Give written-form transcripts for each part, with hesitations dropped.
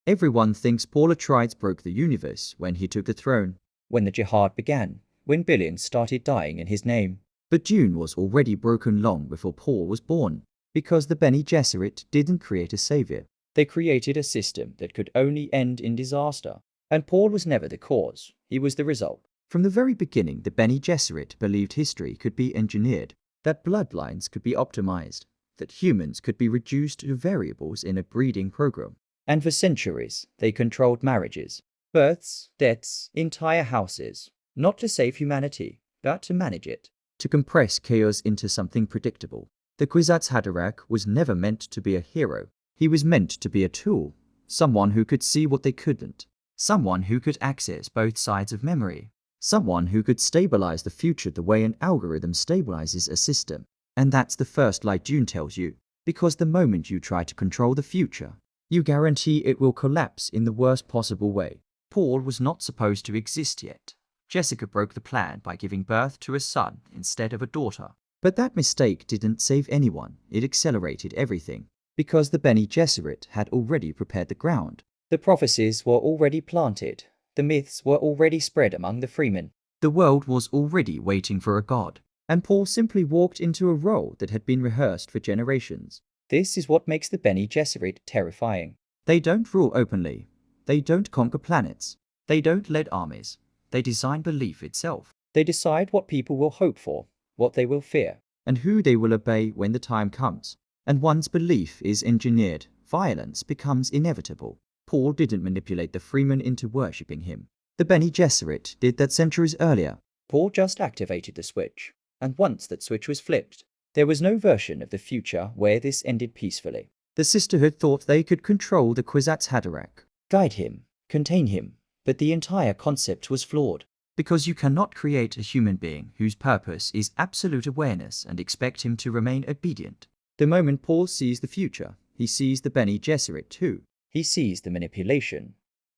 Everyone thinks Paul Atreides broke the universe when he took the throne, when the jihad began, when billions started dying in his name. but Dune was already broken long before Paul was born, because the Bene Gesserit didn't create a savior. They created a system that could only end in disaster, and Paul was never the cause, he was the result. From the very beginning, the Bene Gesserit believed history could be engineered, that bloodlines could be optimized, that humans could be reduced to variables in a breeding program. And for centuries, they controlled marriages, births, deaths, entire houses, not to save humanity, but to manage it. To compress chaos into something predictable. The Kwisatz Haderach was never meant to be a hero. He was meant to be a tool, someone who could see what they couldn't, someone who could access both sides of memory, someone who could stabilize the future the way an algorithm stabilizes a system. And that's the first lie Dune tells you, because the moment you try to control the future, you guarantee it will collapse in the worst possible way. Paul was not supposed to exist yet. Jessica broke the plan by giving birth to a son instead of a daughter. But that mistake didn't save anyone, it accelerated everything, because the Bene Gesserit had already prepared the ground. The prophecies were already planted, the myths were already spread among the freemen. The world was already waiting for a god, and Paul simply walked into a role that had been rehearsed for generations. This is what makes the Bene Gesserit terrifying. They don't rule openly, they don't conquer planets, they don't lead armies. They design belief itself. They decide what people will hope for, what they will fear, and who they will obey when the time comes. And once belief is engineered, violence becomes inevitable. Paul didn't manipulate the freemen into worshipping him. The Bene Gesserit did that centuries earlier. Paul just activated the switch, and once that switch was flipped, there was no version of the future where this ended peacefully. The Sisterhood thought they could control the Kwisatz Haderach, guide him, contain him. But the entire concept was flawed. Because you cannot create a human being whose purpose is absolute awareness and expect him to remain obedient. The moment Paul sees the future, he sees the Bene Gesserit too. He sees the manipulation,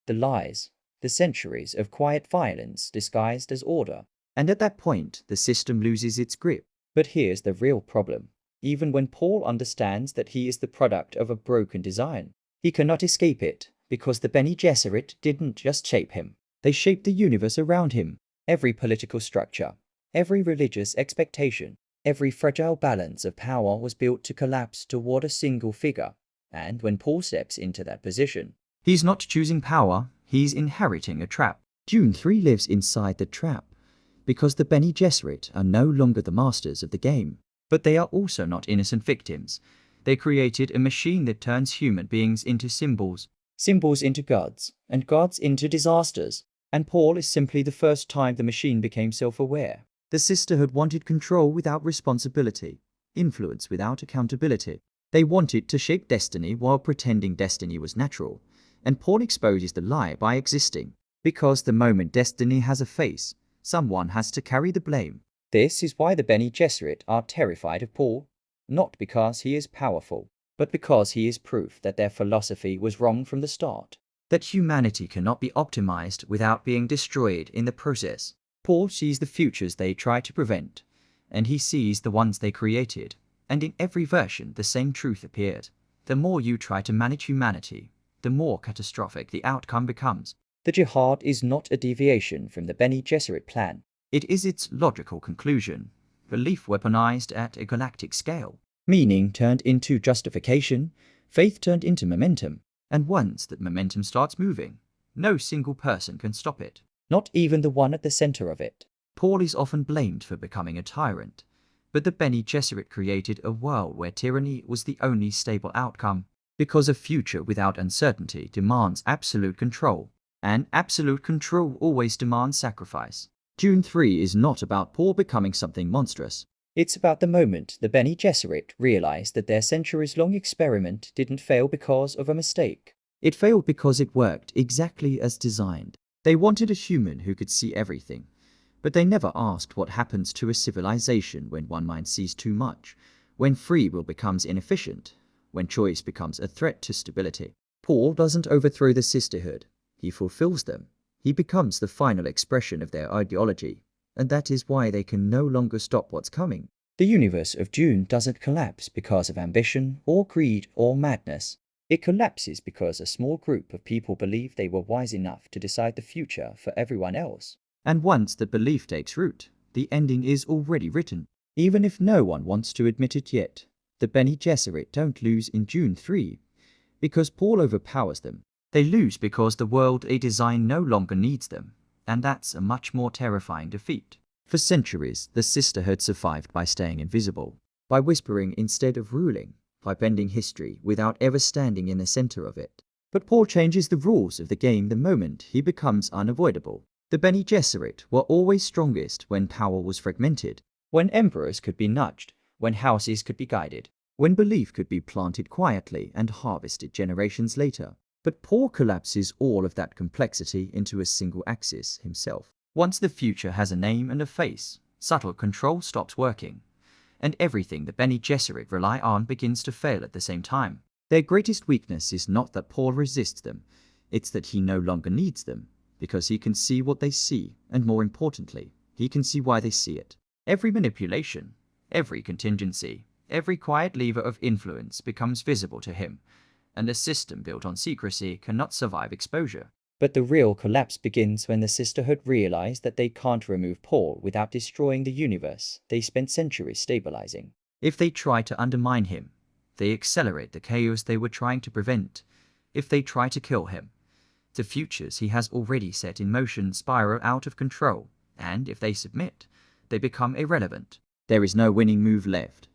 the lies, the centuries of quiet violence disguised as order. And at that point, the system loses its grip. But here's the real problem. Even when Paul understands that he is the product of a broken design, he cannot escape it. Because the Bene Gesserit didn't just shape him, they shaped the universe around him. Every political structure, every religious expectation, every fragile balance of power was built to collapse toward a single figure. And when Paul steps into that position, he's not choosing power, he's inheriting a trap. Dune 3 lives inside the trap, because the Bene Gesserit are no longer the masters of the game. But they are also not innocent victims. They created a machine that turns human beings into symbols. Symbols into gods, and gods into disasters. And Paul is simply the first time the machine became self-aware. The Sisterhood wanted control without responsibility, influence without accountability. They wanted to shape destiny while pretending destiny was natural. And Paul exposes the lie by existing. Because the moment destiny has a face, someone has to carry the blame. This is why the Bene Gesserit are terrified of Paul. Not because he is powerful, but because he is proof that their philosophy was wrong from the start. That humanity cannot be optimized without being destroyed in the process. Paul sees the futures they try to prevent, and he sees the ones they created. And in every version the same truth appeared. The more you try to manage humanity, the more catastrophic the outcome becomes. The jihad is not a deviation from the Bene Gesserit plan. It is its logical conclusion. Belief weaponized at a galactic scale. Meaning turned into justification, faith turned into momentum. And once that momentum starts moving, no single person can stop it. Not even the one at the center of it. Paul is often blamed for becoming a tyrant, but the Bene Gesserit created a world where tyranny was the only stable outcome, because a future without uncertainty demands absolute control, and absolute control always demands sacrifice. Dune 3 is not about Paul becoming something monstrous. It's about the moment the Bene Gesserit realized that their centuries-long experiment didn't fail because of a mistake. It failed because it worked exactly as designed. They wanted a human who could see everything, but they never asked what happens to a civilization when one mind sees too much, when free will becomes inefficient, when choice becomes a threat to stability. Paul doesn't overthrow the Sisterhood, he fulfills them. He becomes the final expression of their ideology. And that is why they can no longer stop what's coming. The universe of Dune doesn't collapse because of ambition or greed or madness. It collapses because a small group of people believe they were wise enough to decide the future for everyone else. And once the belief takes root, the ending is already written. Even if no one wants to admit it yet, the Bene Gesserit don't lose in Dune 3 because Paul overpowers them. They lose because the world they design no longer needs them, and that's a much more terrifying defeat. For centuries, the Sisterhood survived by staying invisible, by whispering instead of ruling, by bending history without ever standing in the center of it. But Paul changes the rules of the game the moment he becomes unavoidable. The Bene Gesserit were always strongest when power was fragmented, When emperors could be nudged, when houses could be guided, when belief could be planted quietly and harvested generations later. But Paul collapses all of that complexity into a single axis himself. Once the future has a name and a face, subtle control stops working, and everything the Bene Gesserit rely on begins to fail at the same time. Their greatest weakness is not that Paul resists them, it's that he no longer needs them, because he can see what they see, and more importantly, he can see why they see it. Every manipulation, every contingency, every quiet lever of influence becomes visible to him, and a system built on secrecy cannot survive exposure. But the real collapse begins when the Sisterhood realize that they can't remove Paul without destroying the universe they spent centuries stabilizing. If they try to undermine him, they accelerate the chaos they were trying to prevent. If they try to kill him, the futures he has already set in motion spiral out of control, and if they submit, they become irrelevant. There is no winning move left,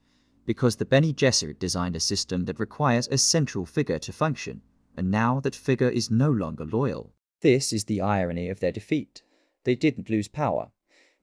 because the Bene Gesserit designed a system that requires a central figure to function, and now that figure is no longer loyal. This is the irony of their defeat. They didn't lose power.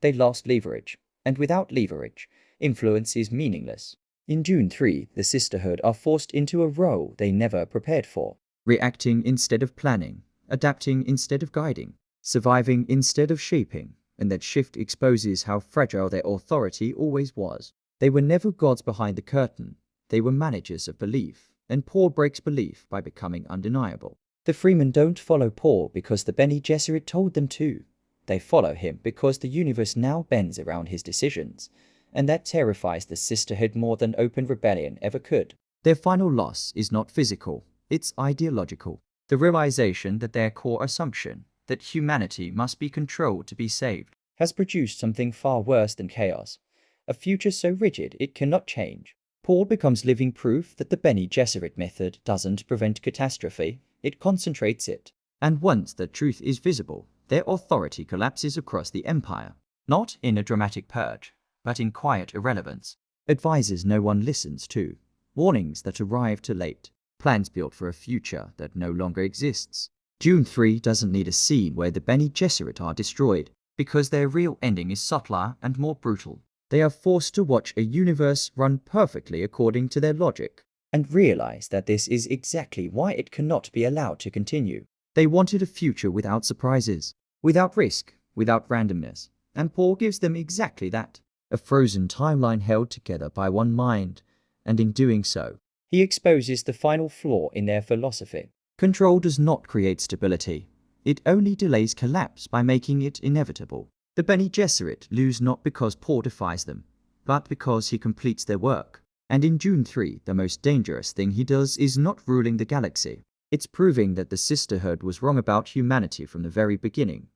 They lost leverage, and without leverage, influence is meaningless. In Dune 3, the Sisterhood are forced into a role they never prepared for. Reacting instead of planning, adapting instead of guiding, surviving instead of shaping, and that shift exposes how fragile their authority always was. They were never gods behind the curtain, they were managers of belief, and Paul breaks belief by becoming undeniable. The Freemen don't follow Paul because the Bene Gesserit told them to. They follow him because the universe now bends around his decisions, and that terrifies the Sisterhood more than open rebellion ever could. Their final loss is not physical, it's ideological. The realization that their core assumption, that humanity must be controlled to be saved, has produced something far worse than chaos, a future so rigid it cannot change. Paul becomes living proof that the Bene Gesserit method doesn't prevent catastrophe, it concentrates it. And once the truth is visible, their authority collapses across the empire, not in a dramatic purge, but in quiet irrelevance. Advisors no one listens to, warnings that arrive too late, plans built for a future that no longer exists. Dune 3 doesn't need a scene where the Bene Gesserit are destroyed, because their real ending is subtler and more brutal. They are forced to watch a universe run perfectly according to their logic, and realize that this is exactly why it cannot be allowed to continue. They wanted a future without surprises, without risk, without randomness, and Paul gives them exactly that. A frozen timeline held together by one mind, and in doing so, he exposes the final flaw in their philosophy. Control does not create stability. It only delays collapse by making it inevitable. The Bene Gesserit lose not because Paul defies them, but because he completes their work. And in Dune 3, the most dangerous thing he does is not ruling the galaxy. It's proving that the Sisterhood was wrong about humanity from the very beginning.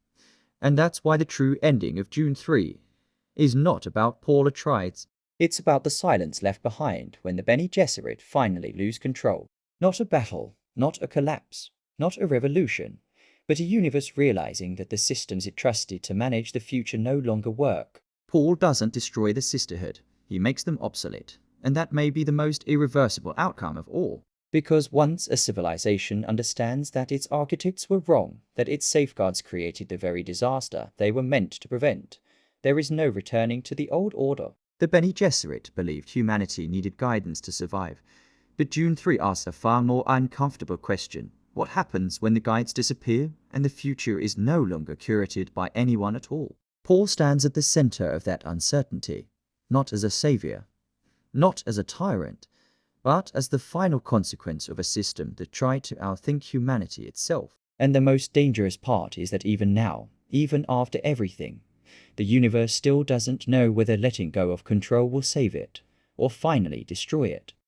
And that's why the true ending of Dune 3 is not about Paul Atreides. It's about the silence left behind when the Bene Gesserit finally lose control. Not a battle, not a collapse, not a revolution, but a universe realizing that the systems it trusted to manage the future no longer work. Paul doesn't destroy the Sisterhood, he makes them obsolete, and that may be the most irreversible outcome of all. Because once a civilization understands that its architects were wrong, that its safeguards created the very disaster they were meant to prevent, there is no returning to the old order. The Bene Gesserit believed humanity needed guidance to survive, but Dune 3 asks a far more uncomfortable question. What happens when the guides disappear and the future is no longer curated by anyone at all? Paul stands at the center of that uncertainty, not as a savior, not as a tyrant, but as the final consequence of a system that tried to outthink humanity itself. And the most dangerous part is that even now, even after everything, the universe still doesn't know whether letting go of control will save it, or finally destroy it.